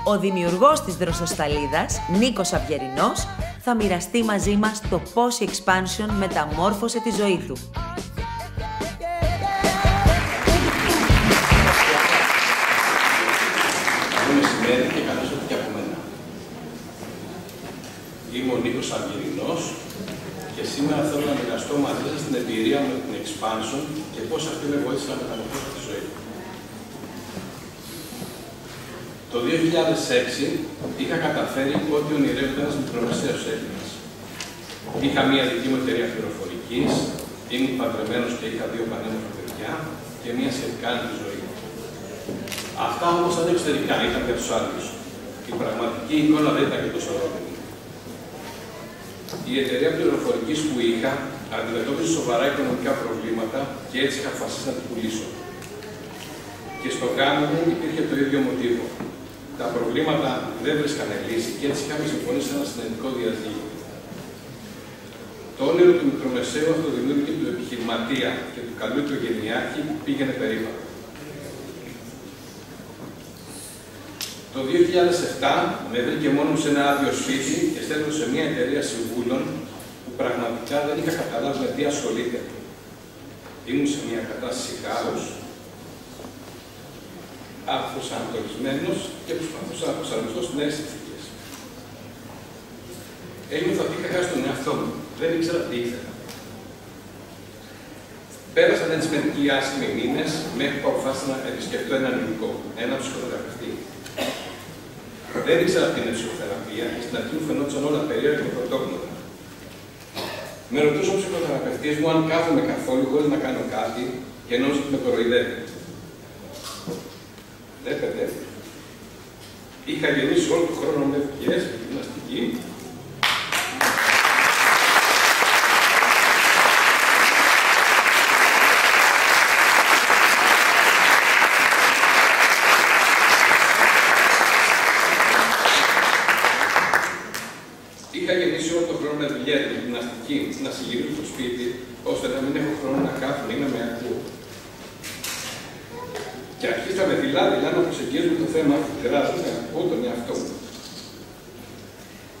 Ο δημιουργός της δροσοσταλίδας, Νίκος Αυγερινός, θα μοιραστεί μαζί μας το πώς η expansion μεταμόρφωσε τη ζωή του. Καλό μεσημέρι και καλώς ήρθατε και από μένα. Είμαι ο Νίκος Αυγερινός και σήμερα θέλω να μοιραστώ μαζί σας την εμπειρία μου με την expansion και πώς αυτή με βοήθησε να μεταμορφώσω τη ζωή μου. Το 2006 είχα καταφέρει ό,τι ονειρεύεται ένας μικρομεσαίος Έλληνας. Είχα μία δική μου εταιρεία πληροφορικής, ήμουν παντρεμένος και είχα 2 πανέμορφα παιδιά και μία σχετικά άνετη ζωή. Αυτά όμως ήταν εξωτερικά, ήταν για τους άλλους. Η πραγματική εικόνα δεν ήταν και τόσο ρόδινη. Η εταιρεία πληροφορικής που είχα αντιμετώπιζε σοβαρά οικονομικά προβλήματα και έτσι είχα αποφασίσει να την πουλήσω. Και στο γάμο μου υπήρχε το ίδιο μοτίβο. Τα προβλήματα δεν βρίσκανε λύση και έτσι είχαμε συμφωνήσει σε ένα συνεντικό διαζύγιο. Το όνειρο του μικρομεσαίου αυτοδημιούργου και του επιχειρηματία και του καλού οικογενειάρχη πήγαινε περίπου. Το 2007 με βρήκε μόνο σε ένα άδειο σπίτι και στέλνω σε μια εταιρεία συμβούλων που πραγματικά δεν είχα καταλάβει με τι ασχολείται. Ήμουν σε μια κατάσταση χάους, αυτοπροσανατολισμένος και προσπαθούσα να προσαρμοστώ στις νέες συνθήκες. Ένιωθα ότι είχα χάσει τον εαυτό μου. Δεν ήξερα τι ήθελα. Πέρασαν έτσι μερικοί άσχημοι μήνες μέχρι που αποφάσισα να επισκεφτώ έναν ειδικό, έναν ψυχοθεραπευτή. Δεν ήξερα τι είναι ψυχοθεραπεία και στην αρχή μου φαινόταν όλα περίεργα και πρωτόγνωρα. Με ρωτούσε ο ψυχοθεραπευτής μου αν κάθομαι καθόλου χωρίς να κάνω κάτι και νόμιζα ότι με κοροϊδεύει. Βλέπετε, είχα γεννήσει όλο τον χρόνο με δουλειές και γυμναστική. Είχα γεννήσει όλο τον χρόνο με δουλειά και γυμναστική, να συγγυρίσω στο σπίτι, ώστε να μην έχω χρόνο να κάθομαι ή να με ακούω. Και αρχίσαμε δειλά-δειλά να προσεγγίζουμε το θέμα αυτοκράτου, να ακούω τον εαυτό μου.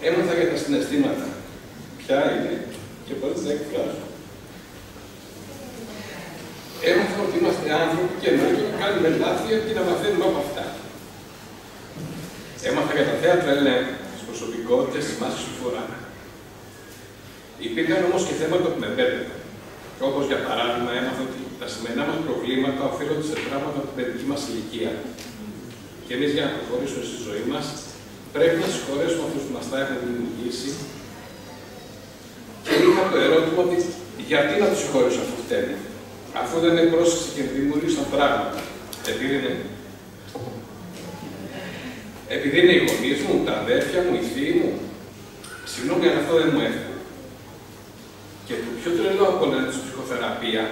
Έμαθα για τα συναισθήματα. Ποια είναι και πώς τα εκφράζω. Έμαθα ότι είμαστε άνθρωποι και εννοείται ότι κάνουμε λάθη και να μαθαίνουμε από αυτά. Έμαθα για τα θέατρα ελέγχου, τις προσωπικότητες, τις μάσκες που φοράμε. Υπήρχαν όμως και θέματα που με μπέρδευαν. Όπως για παράδειγμα, έμαθα ότι τα σημερινά μας προβλήματα οφείλονται σε πράγματα από την παιδική μας ηλικία. Και εμείς για να προχωρήσουμε στη ζωή μας, πρέπει να συγχωρέσουμε αυτούς που μας τα έχουν δημιουργήσει. Και είχα το ερώτημα ότι γιατί να τους συγχωρήσω αφού φταίνουν, αφού δεν με πρόσεξε και δημιούργησαν πράγματα. Επειδή είναι οι γονείς μου, τα αδέρφια μου, οι φίλοι μου. Συγγνώμη, αλλά αυτό δεν μου έφυγε. Και το πιο τρελό από όλα της ψυχοθεραπεία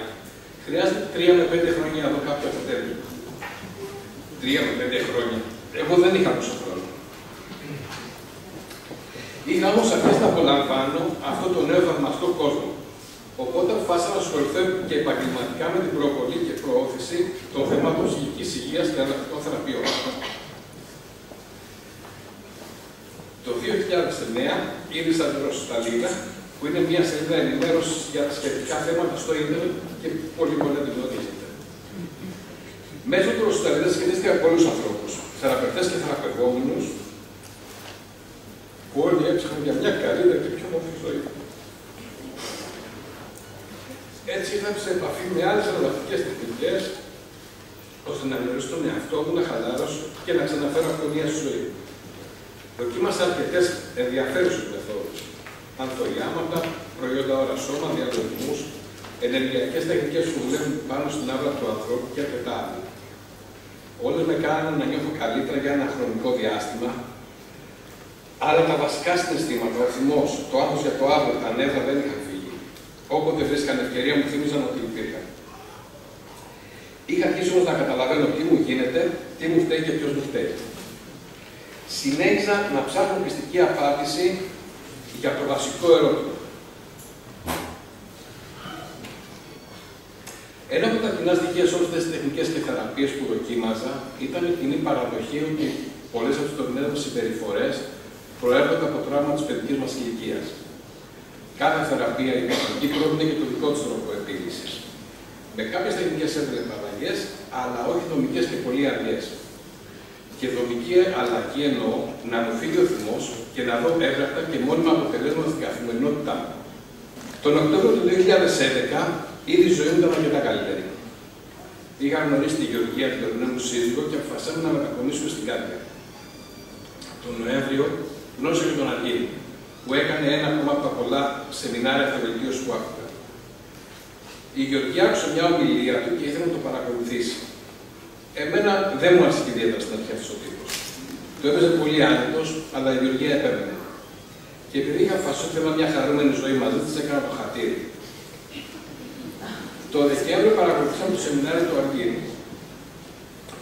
χρειάζεται 3 με 5 χρόνια να δω κάποιο αποτέλεσμα. 3 με 5 χρόνια. Εγώ δεν είχα τόσο χρόνο. Είχα όμως αρχίσει να απολαμβάνω αυτό το νέο θαυμαστό κόσμο. Οπότε αποφάσισα να ασχοληθώ και επαγγελματικά με την προβολή και προώθηση των θεμάτων ψυχικής υγείας και αλλακτικών θεραπείων. Το 2009 ίδρυσα τη Δροσοσταλίδα, που είναι μια σελίδα ενημέρωσης για τα σχετικά θέματα στο ίντερνετ και πολύ πολύ να την γνωρίζετε. Μέσω του Δροσοσταλίδας σχετίστηκα με πολλούς ανθρώπους, θεραπευτές και θεραπευόμενους, που όλοι έψαχναν για μια καλύτερη και πιο όμορφη ζωή. Έτσι ήρθα σε επαφή με άλλες εναλλακτικές τεχνικές, ώστε να γνωρίσω τον εαυτό μου, να χαλάρωσω και να ξαναφέρω αυτονία στη ζωή. Δοκίμασα αρκετές ενδιαφέρουσες μεθόδους. Ανθοϊάματα, προϊόντα ορασώμα, διαλογισμούς, ενεργειακές τεχνικές που δουλεύουν πάνω στην άβρα του ανθρώπου και αρκετά άλλα. Όλες με κάνουν να νιώθω καλύτερα για ένα χρονικό διάστημα, αλλά τα βασικά συναισθήματα, ο θυμός, το άγχος για το αύριο, τα νεύρα δεν είχαν φύγει. Όποτε βρίσκαν ευκαιρία μου θύμιζαν ότι υπήρχαν. Είχα αρχίσει όμως να καταλαβαίνω τι μου γίνεται, τι μου φταίει και ποιος μου φταίει. Συνέχιζα να ψάχνω πιστική απάντηση για το βασικό ερώτημα. Ένα από τα κοινά στοιχεία σε όλες τις τεχνικές και θεραπείες που δοκίμαζα ήταν η κοινή παραδοχή ότι πολλές από τις τωρινές μας συμπεριφορές προέρχονται από τραύμα της παιδικής μας ηλικίας. Κάθε θεραπεία ή τεχνική πρότεινε και το δικό της τρόπο επίλυσης. Με κάποιες τεχνικές επαλλαγές, αλλά όχι δομικές και πολύ αργές. Και δομική αλλαγή εννοώ να μου φύγει ο θυμός και να δω εύραχτα και μόνιμα αποτελέσματα στην καθημερινότητά μου. Τον Οκτώβριο του 2011 ήδη η ζωή μου ήταν αρκετά καλύτερη. Είχα γνωρίσει τη Γεωργία, την τωρινή μου σύζυγο, και αποφασίσαμε να μετακομίσουμε στην Κάτια. Τον Νοέμβριο γνώρισα και τον Αργύρη, που έκανε ένα ακόμα από τα πολλά σεμινάρια αυτοβελτίωσης που άκουγα. Η Γεωργία άκουσε μια ομιλία του και ήθελε να το παρακολουθήσει. Εμένα δεν μου άρεσε ιδιαίτερα στην αρχή αυτός ο τύπος. Το έπαιζε πολύ άνετος, αλλά η Γεωργία επέμενε. Και επειδή είχα αποφασίσει ότι ήθελα μια χαρούμενη ζωή μαζί της, έκανα το χατήρι. Το Δεκέμβριο παρακολουθήσαμε το σεμινάριο του Αργύρη.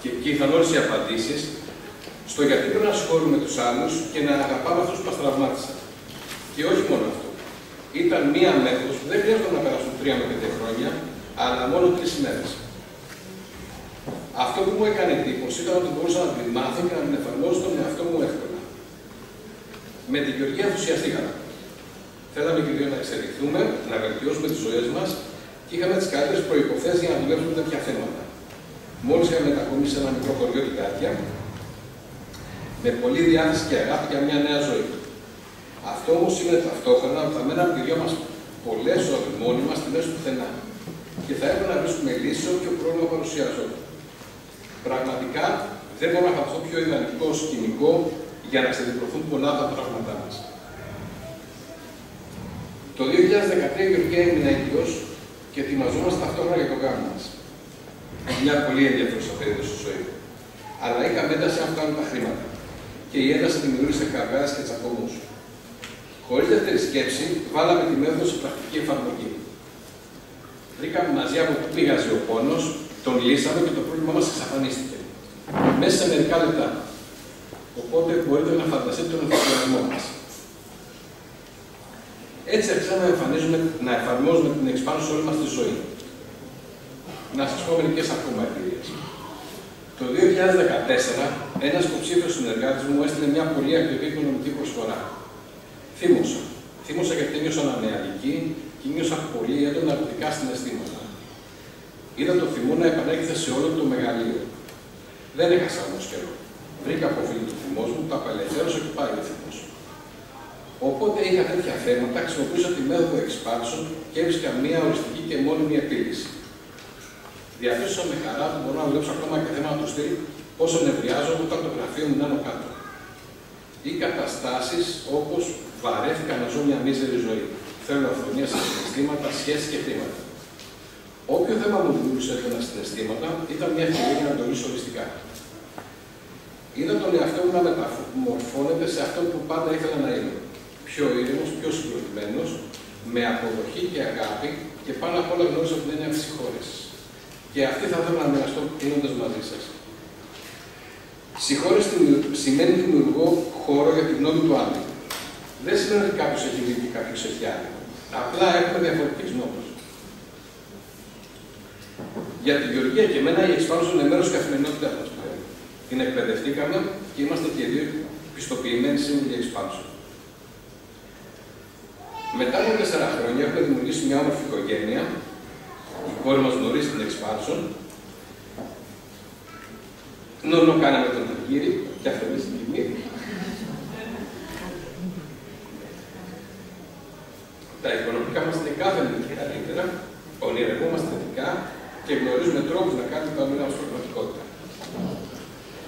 Και εκεί ήρθαν όλες οι απαντήσεις στο γιατί πρέπει να ασχολούμαι με τους άλλους και να αγαπάμε αυτούς που μας τραυμάτισαν. Και όχι μόνο αυτό. Ήταν μία μέθοδος που δεν χρειάζεται να περάσουν 3 με 5 χρόνια, αλλά μόνο 3 ημέρες. Αυτό που μου έκανε εντύπωση ήταν ότι μπορούσα να την μάθω και να την εφαρμόσω στον εαυτό μου εύκολα. Με την Γεωργία ενθουσιαστήκαμε. Θέλαμε και δύο να εξελιχθούμε, να βελτιώσουμε τις ζωές μας και είχαμε τις καλύτερες προϋποθέσεις για να δουλέψουμε τέτοια θέματα. Μόλις είχαμε μετακομίσει σε ένα μικρό χωριό την Κάτια, με πολλή διάθεση και αγάπη για μια νέα ζωή. Αυτό όμως σημαίνει ταυτόχρονα ότι θα μέναμε και δυο μας πολλές ώρες μόνοι μας στη μέση του πουθενά και θα έπρεπε να βρίσκουμε λύσεις σε όποιο πρόβλημα παρουσιαζόταν. Πραγματικά δεν μπορώ να φανταστώ πιο ιδανικό σκηνικό για να ξεδιπλωθούν πολλά από τα πράγματά μας. Το 2013 η Γεωργία έμεινε έγκυος και ετοιμαζόμαστε ταυτόχρονα για το γάμο μας. Μια πολύ ενδιαφέρουσα περίοδος στη ζωή. Αλλά είχαμε ένταση αν φτάνουν τα χρήματα. Και η ένταση δημιούργησε καυγάδες και τσακωμούς. Χωρίς δεύτερη σκέψη, βάλαμε τη μέθοδο σε πρακτική εφαρμογή. Βρήκαμε μαζί από πού πήγαζε ο πόνος, τον λύσαμε και το πρόβλημά μας εξαφανίστηκε. Μέσα σε μερικά λεπτά. Οπότε μπορείτε να φανταστείτε τον ενθουσιασμό μας. Έτσι αρχίσαμε να εφαρμόζουμε την εξπάνωση σε όλη μας τη ζωή. Να σας πω μερικές ακόμα εμπειρίες. Το 2014, ένας υποψήφιος συνεργάτης μου έστειλε μια πολύ ακριβή οικονομική προσφορά. Θύμωσα γιατί ένιωσα ανανεαλική και νιώσα πολύ έντονα αρνητικά συναισθήματα. Είδα το θυμό να επανέρχεται σε όλο το μεγαλείο. Δεν έχασα όμως καιρό. Βρήκα αποφύγει του θυμός μου, το απελευθέρωσα και πάλι ο θυμός. Οπότε είχα τέτοια θέματα, χρησιμοποιούσα τη μέθοδο expansion και έβρισκα μια οριστική και μόνιμη επίλυση. Διαπίστωσα με χαρά που μπορώ να δουλέψω ακόμα και θέματα του στυλ πόσο νευριάζω όταν το γραφείο μου είναι άνω κάτω. Ή καταστάσεις όπως βαρέθηκα να ζω μια μίζερη ζωή. Θέλω αυθονία σε συναισθήματα, σχέσεις και χρήματα. Όποιο θέμα μου δημιούργησε έντονα συναισθήματα ήταν μια ευκαιρία για να το λύσω οριστικά. Είδα τον εαυτό μου να μεταμορφώνεται σε αυτό που πάντα ήθελα να είμαι. Πιο ήρεμος, πιο συγκροτημένος, με αποδοχή και αγάπη και πάνω απ' όλα γνώρισα την έννοια της συγχώρεσης. Και αυτή θα ήθελα να μοιραστώ κλείνοντας μαζί σας. Συγχώρεση σημαίνει δημιουργώ χώρο για τη γνώμη του άλλου. Δεν σημαίνει ότι κάποιος έχει δίκιο και κάποιος έχει άδικο. Απλά έχουμε διαφορετικές νόμους. Για τη Γεωργία και εμένα η expansion είναι μέρος της καθημερινότητάς μας πλέον. Την εκπαιδευτήκαμε και είμαστε και δύο πιστοποιημένοι σύμβουλοι expansion. Μετά από 4 χρόνια έχουμε δημιουργήσει μια όμορφη οικογένεια. Η κόρη μας γνωρίζει την expansion. Νόνο κάναμε τον Αργύρη και αυτό είναι στην κοινή. Τα οικονομικά μας είναι κάθε μέρα καλύτερα, ονειρευόμαστε θετικά και γνωρίζουμε τρόπους να κάνουμε τα όνειρά μας πραγματικότητα.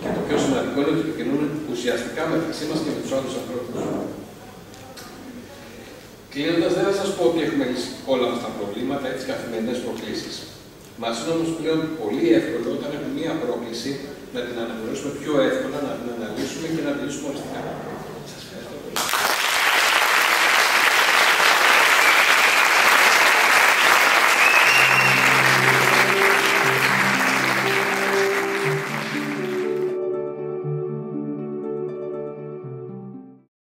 Και το πιο σημαντικό είναι ότι επικοινωνούμε ουσιαστικά μεταξύ μας και με τους άλλους ανθρώπους. Κλείνοντας, δεν θα σας πω ότι έχουμε λύσει όλα μας τα προβλήματα ή τις καθημερινές προκλήσεις. Μας είναι όμως πλέον πολύ εύκολο όταν έχουμε μία πρόκληση να την αναγνωρίσουμε πιο εύκολα, να την αναλύσουμε και να τη λύσουμε οριστικά.